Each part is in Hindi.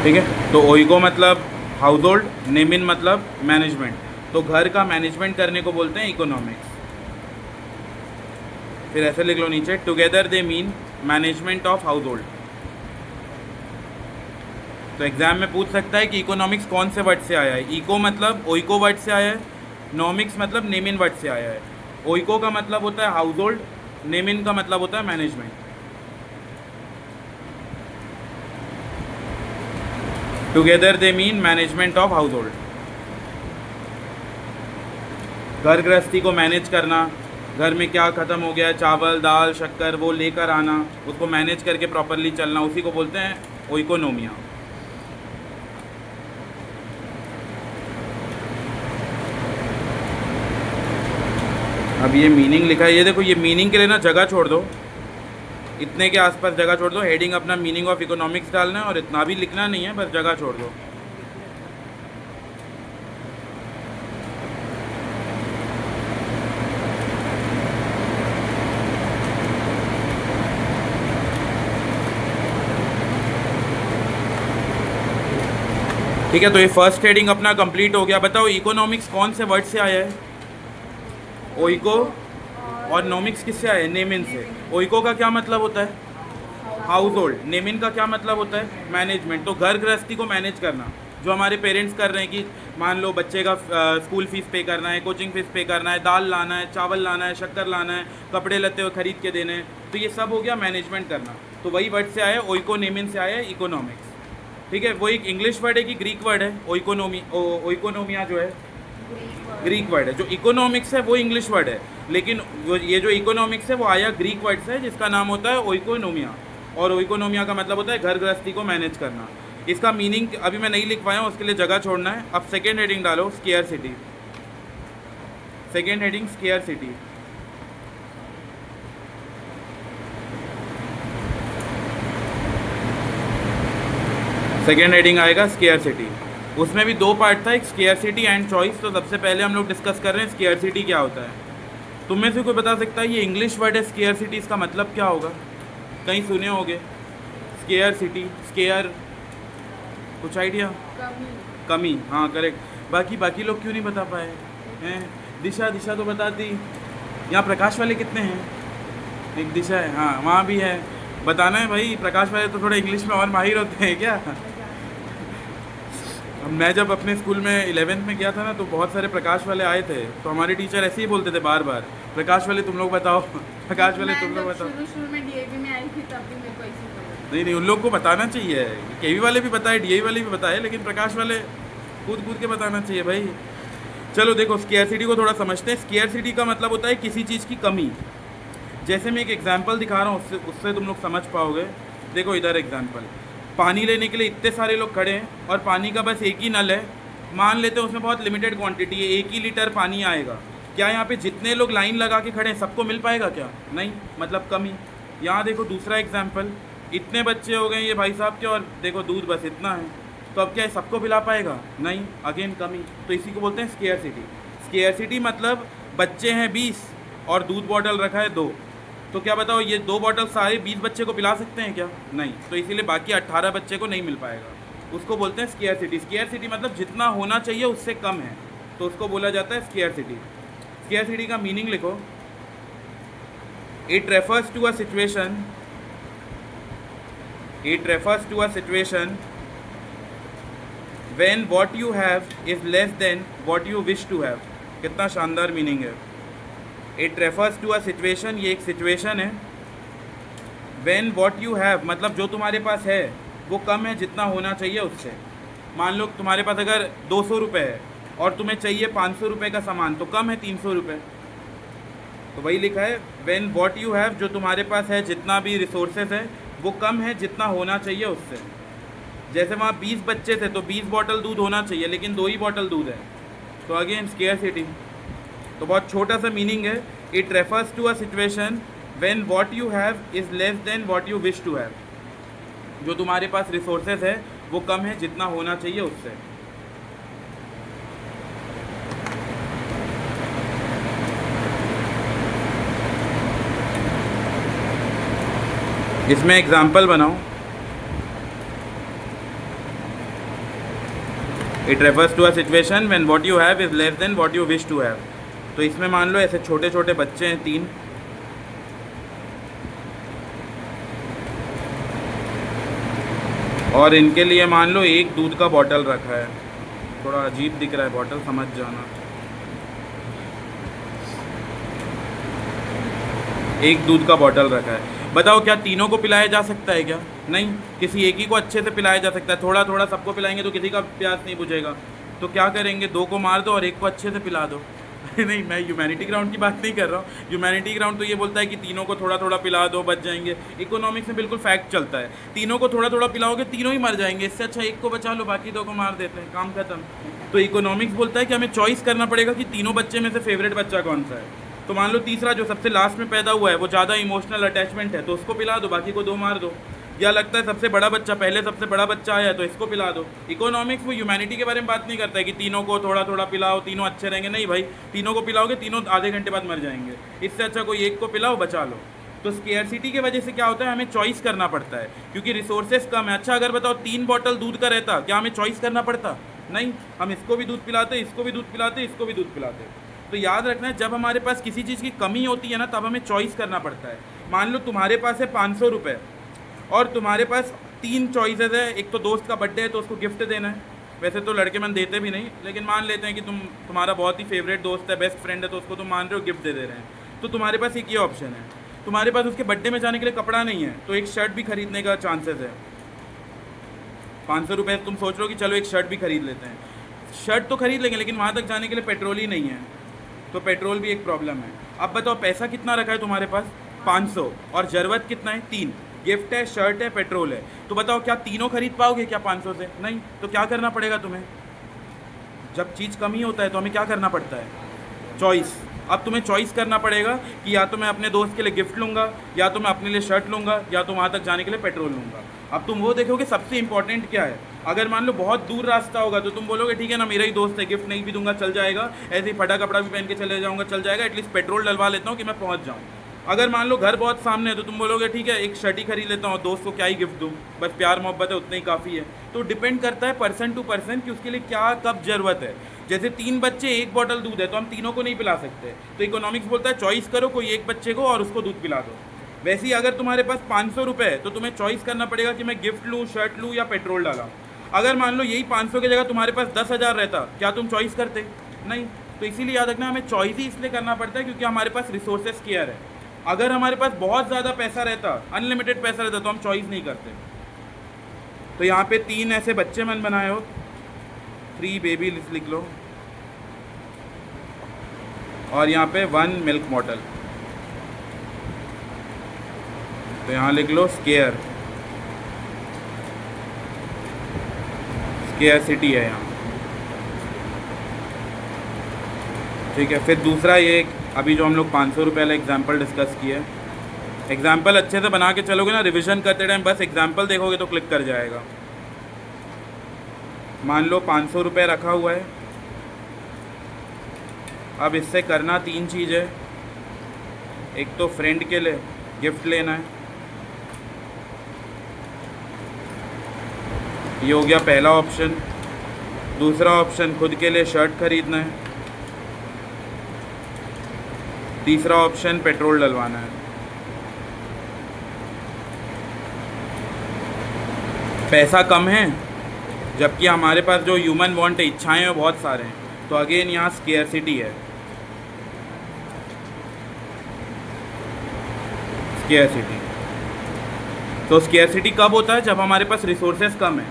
ठीक है। तो ओइको मतलब हाउस होल्ड, नेमिन मतलब मैनेजमेंट। तो घर का मैनेजमेंट करने को बोलते हैं इकोनॉमिक्स। फिर ऐसे लिख लो नीचे, together they mean management of house hold. तो एग्जाम में पूछ सकता है कि इकोनॉमिक्स कौन से वर्ड से आया है। इको मतलब ओइको वर्ड से आया है, नॉमिक्स मतलब नेमिन वर्ड से आया है। ओइको का मतलब होता है हाउस होल्ड, नेमिन का मतलब होता है management. Together they mean management of house hold. घर गृहस्थी को मैनेज करना, घर में क्या ख़त्म हो गया है, चावल दाल शक्कर, वो लेकर आना, उसको मैनेज करके प्रॉपरली चलना, उसी को बोलते हैं ओइकोनोमिया। अब ये मीनिंग लिखा है, ये देखो, ये मीनिंग के लिए ना जगह छोड़ दो, इतने के आसपास जगह छोड़ दो। हेडिंग अपना मीनिंग ऑफ इकोनॉमिक्स डालना है और इतना भी लिखना नहीं है, बस जगह छोड़ दो। ठीक है, तो ये फर्स्ट हेडिंग अपना कंप्लीट हो गया। बताओ इकोनॉमिक्स कौन से वर्ड से आया है? ओइको। और नॉमिक्स किससे आया है? नेमिन से। ओइको का क्या मतलब होता है? House hold. नेमिन का क्या मतलब होता है? मैनेजमेंट। तो घर गृहस्थी को मैनेज करना, जो हमारे पेरेंट्स कर रहे हैं कि मान लो बच्चे का स्कूल फीस पे करना है, कोचिंग फीस पे करना है, दाल लाना है, चावल लाना है, शक्कर लाना है, कपड़े लत्ते खरीद के देने हैं, तो ये सब हो गया मैनेजमेंट करना। तो वही वर्ड से आया है, ओइको नेमिन से आया है इकोनॉमिक्स। ठीक है, वो एक इंग्लिश वर्ड है कि ग्रीक वर्ड है? ओइकोनोमिया जो है ग्रीक वर्ड है। जो इकोनॉमिक्स है वो इंग्लिश वर्ड है, लेकिन ये जो इकोनॉमिक्स है वो आया ग्रीक वर्ड से, जिसका नाम होता है ओइकोनोमिया। और ओइकोनोमिया का मतलब होता है घर गृहस्थी को मैनेज करना। इसका मीनिंग अभी मैं नहीं लिख पाया हूँ, उसके लिए जगह छोड़ना है। अब सेकेंड हेडिंग डालो, square city. Second heading square city. Second heading आएगा स्केयर सिटी। उसमें भी दो पार्ट था, एक स्केयर सिटी एंड चॉइस। तो सबसे पहले हम लोग डिस्कस कर रहे हैं स्केयर सिटी क्या होता है। तुम में से कोई बता सकता है ये इंग्लिश वर्ड है स्केयर सिटी, इसका मतलब क्या होगा? कहीं सुने होगे स्केयर सिटी, स्केयर, कुछ आइडिया? कमी, हाँ करेक्ट। बाकी लोग क्यों नहीं बता पाए हैं? दिशा, दिशा तो बताती। यहाँ प्रकाश वाले कितने हैं? एक दिशा है, हाँ वहाँ भी है। बताना है भाई, प्रकाश वाले तो थोड़ा इंग्लिश में और माहिर होते हैं क्या? मैं जब अपने स्कूल में 11th में गया था ना, तो बहुत सारे प्रकाश वाले आए थे, तो हमारे टीचर ऐसे ही बोलते थे बार बार, प्रकाश वाले तुम लोग बताओ, प्रकाश वाले तुम लोग बताओ। शुरू में डीएवी में आई थी तब भी मेरे को ऐसे ही नहीं, उन लोग को बताना चाहिए। केवी वाले भी बताए, डीआई वाले भी बताए, लेकिन प्रकाश वाले कूद के बताना चाहिए भाई। चलो देखो, स्केयरसिटी को थोड़ा समझते हैं। स्केयरसिटी का मतलब होता है किसी चीज़ की कमी। जैसे मैं एक एग्जाम्पल दिखा रहा हूँ, उससे तुम लोग समझ पाओगे। देखो इधर एग्जाम्पल, पानी लेने के लिए इतने सारे लोग खड़े हैं और पानी का बस एक ही नल है। मान लेते हैं उसमें बहुत लिमिटेड क्वांटिटी है, 1 ही लीटर पानी आएगा। क्या यहाँ पे जितने लोग लाइन लगा के खड़े हैं सबको मिल पाएगा क्या? नहीं, मतलब कमी। यहाँ देखो दूसरा एग्जाम्पल, इतने बच्चे हो गए ये भाई साहब के, और देखो दूध बस इतना है, तो अब क्या है सबको पिला पाएगा? नहीं, अगेन कमी। तो इसी को बोलते हैं स्केयरसिटी। स्केयरसिटी मतलब बच्चे हैं 20 और दूध बॉटल रखा है 2, तो क्या बताओ ये 2 बॉटल सारे 20 बच्चे को पिला सकते हैं क्या? नहीं। तो इसीलिए बाकी 18 बच्चे को नहीं मिल पाएगा। उसको बोलते हैं स्केयरसिटी। स्केयरसिटी मतलब जितना होना चाहिए उससे कम है, तो उसको बोला जाता है स्केयरसिटी। स्केयरसिटी का मीनिंग लिखो, it refers to a situation, it refers to a situation when what you have is less than what you wish to have. कितना शानदार मीनिंग है। It refers to a situation, ये एक सिचुएशन है। व्हेन व्हाट यू हैव मतलब जो तुम्हारे पास है वो कम है जितना होना चाहिए उससे। मान लो तुम्हारे पास अगर 200 रुपये है और तुम्हें चाहिए 500 रुपये का सामान, तो कम है 300 रुपये। तो वही लिखा है, व्हेन व्हाट यू हैव, जो तुम्हारे पास है जितना भी रिसोर्सेज है वो कम है जितना होना चाहिए उससे। जैसे वहाँ 20 बच्चे थे तो 20 बॉटल दूध होना चाहिए, लेकिन 2 ही बॉटल दूध है, तो अगेन स्केयरसिटी। तो बहुत छोटा सा मीनिंग है, it refers to a situation when what you have is less than what you wish to have. जो तुम्हारे पास रिसोर्सेज है वो कम है जितना होना चाहिए उससे। इसमें एग्जाम्पल बनाओ। It refers to a situation when what you have is less than what you wish to have. तो इसमें मान लो ऐसे छोटे छोटे बच्चे हैं 3, और इनके लिए मान लो एक दूध का बॉटल रखा है। थोड़ा अजीब दिख रहा है बॉटल, समझ जाना। एक दूध का बॉटल रखा है। बताओ क्या तीनों को पिलाया जा सकता है क्या? नहीं, किसी एक ही को अच्छे से पिलाया जा सकता है। थोड़ा थोड़ा सबको पिलाएंगे तो किसी का प्यास नहीं बुझेगा। तो क्या करेंगे, 2 को मार दो और एक को अच्छे से पिला दो। नहीं, मैं ह्यूमैनिटी ग्राउंड की बात नहीं कर रहा हूँ। ह्यूमैनिटी ग्राउंड तो ये बोलता है कि तीनों को थोड़ा थोड़ा पिला दो, बच जाएंगे। इकोनॉमिक्स में बिल्कुल फैक्ट चलता है, तीनों को थोड़ा थोड़ा पिलाओगे तीनों ही मर जाएंगे। इससे अच्छा एक को बचा लो, बाकी 2 को मार देते हैं, काम खत्म। तो इकोनॉमिक्स बोलता है कि हमें चॉइस करना पड़ेगा कि तीनों बच्चे में से फेवरेट बच्चा कौन सा है। तो मान लो तीसरा जो सबसे लास्ट में पैदा हुआ है वो ज़्यादा इमोशनल अटैचमेंट है, तो उसको पिला दो, बाकी को 2 मार दो। या लगता है सबसे बड़ा बच्चा, पहले सबसे बड़ा बच्चा आया है तो इसको पिला दो। इकोनॉमिक्स में ह्यूमैनिटी के बारे में बात नहीं करता है कि तीनों को थोड़ा थोड़ा पिलाओ, तीनों अच्छे रहेंगे। नहीं भाई, तीनों को पिलाओगे तीनों आधे घंटे बाद मर जाएंगे। इससे अच्छा कोई एक को पिलाओ, बचा लो। तो स्केयरसिटी की वजह से क्या होता है, हमें चॉइस करना पड़ता है क्योंकि रिसोर्सेज कम है। अच्छा अगर बताओ 3 बॉटल दूध का रहता, क्या हमें चॉइस करना पड़ता? नहीं, हम इसको भी दूध पिलाते, इसको भी दूध पिलाते, इसको भी दूध पिलाते। तो याद रखना है, जब हमारे पास किसी चीज़ की कमी होती है ना, तब हमें चॉइस करना पड़ता है। मान लो तुम्हारे पास है 500 रुपये और तुम्हारे पास 3 चॉइसेस है। एक तो दोस्त का बर्थडे है तो उसको गिफ्ट देना है। वैसे तो लड़के मन देते भी नहीं, लेकिन मान लेते हैं कि तुम्हारा बहुत ही फेवरेट दोस्त है, बेस्ट फ्रेंड है, तो उसको तुम मान रहे हो गिफ्ट दे रहे हैं। तो तुम्हारे पास एक ये ऑप्शन है, तुम्हारे पास उसके बर्थडे में जाने के लिए कपड़ा नहीं है, तो एक शर्ट भी खरीदने का चांसेस है। 500 रुपये तुम सोच रहे हो कि चलो एक शर्ट भी खरीद लेते हैं। शर्ट तो खरीद लेंगे, लेकिन वहाँ तक जाने के लिए पेट्रोल ही नहीं है, तो पेट्रोल भी एक प्रॉब्लम है। अब बताओ पैसा कितना रखा है तुम्हारे पास? 500, और ज़रूरत कितना है? 3। गिफ्ट है, शर्ट है, पेट्रोल है। तो बताओ क्या तीनों खरीद पाओगे क्या 500 से? नहीं। तो क्या करना पड़ेगा तुम्हें? जब चीज़ कम ही होता है तो हमें क्या करना पड़ता है? चॉइस। अब तुम्हें चॉइस करना पड़ेगा कि या तो मैं अपने दोस्त के लिए गिफ्ट लूँगा, या तो मैं अपने लिए शर्ट लूँगा, या तो वहाँ तक जाने के लिए पेट्रोल लूँगा। अब तुम वो देखोगे सबसे इंपॉर्टेंट क्या है। अगर मान लो बहुत दूर रास्ता होगा तो तुम बोलोगे ठीक है ना, मेरा ही दोस्त है, गिफ्ट नहीं भी दूंगा चल जाएगा, ऐसे ही फटा कपड़ा भी पहन के चले जाऊँगा चल जाएगा, एटलीस्ट पेट्रोल डलवा लेता हूँ कि मैं पहुँच जाऊँ। अगर मान लो घर बहुत सामने है तो तुम बोलोगे ठीक है एक शर्ट ही खरीद लेता हूँ, दोस्त को क्या ही गिफ्ट दूँ, बस प्यार मोहब्बत है उतना ही काफ़ी है। तो डिपेंड करता है पर्सन टू पर्सन कि उसके लिए क्या कब ज़रूरत है। जैसे 3 बच्चे 1 बॉटल दूध है तो हम तीनों को नहीं पिला सकते, तो इकोनॉमिक्स बोलता है चॉइस करो, कोई एक बच्चे को और उसको दूध पिला दो। वैसे ही अगर तुम्हारे पास 500 रुपये है तो तुम्हें चॉइस करना पड़ेगा कि मैं गिफ्ट लूँ, शर्ट लूँ या पेट्रोल डाला। अगर मान लो यही 500 की जगह तुम्हारे पास 10,000 रहता, क्या तुम चॉइस करते? नहीं। तो इसीलिए याद रखना, हमें चॉइस ही इसलिए करना पड़ता है क्योंकि हमारे पास रिसोर्सेज केयर है। अगर हमारे पास बहुत ज़्यादा पैसा रहता, अनलिमिटेड पैसा रहता, तो हम चॉइस नहीं करते। तो यहाँ पे 3 ऐसे बच्चे मन बनाए हो, 3 बेबी लिख लो, और यहाँ पे 1 मिल्क बॉटल। तो यहाँ लिख लो स्केयर, स्केयरसिटी है यहाँ, ठीक है। फिर दूसरा ये अभी जो हम लोग 500 रुपये वाला एग्जाम्पल डिस्कस किए, एग्जाम्पल अच्छे से बना के चलोगे ना, रिवीजन करते टाइम बस एग्जाम्पल देखोगे तो क्लिक कर जाएगा। मान लो 500 रुपये रखा हुआ है, अब इससे करना 3 चीज़ है। एक तो फ्रेंड के लिए गिफ्ट लेना है, ये हो गया पहला ऑप्शन। दूसरा ऑप्शन खुद के लिए शर्ट खरीदना है। तीसरा ऑप्शन पेट्रोल डलवाना है। पैसा कम है जबकि हमारे पास जो ह्यूमन वांट है, इच्छाएं हैं, बहुत सारे हैं, तो अगेन यहाँ स्केयरसिटी है। स्केयरसिटी, तो स्केयरसिटी कब होता है? जब हमारे पास रिसोर्सेज कम है।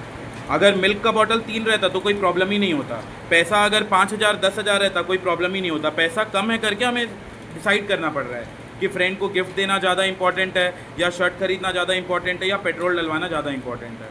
अगर मिल्क का बॉटल 3 रहता तो कोई प्रॉब्लम ही नहीं होता। पैसा अगर 5,000 10,000 रहता कोई प्रॉब्लम ही नहीं होता। पैसा कम है करके हमें डिसाइड करना पड़ रहा है कि फ्रेंड को गिफ्ट देना ज़्यादा इंपॉर्टेंट है, या शर्ट खरीदना ज़्यादा इंपॉर्टेंट है, या पेट्रोल डलवाना ज़्यादा इंपॉर्टेंट है।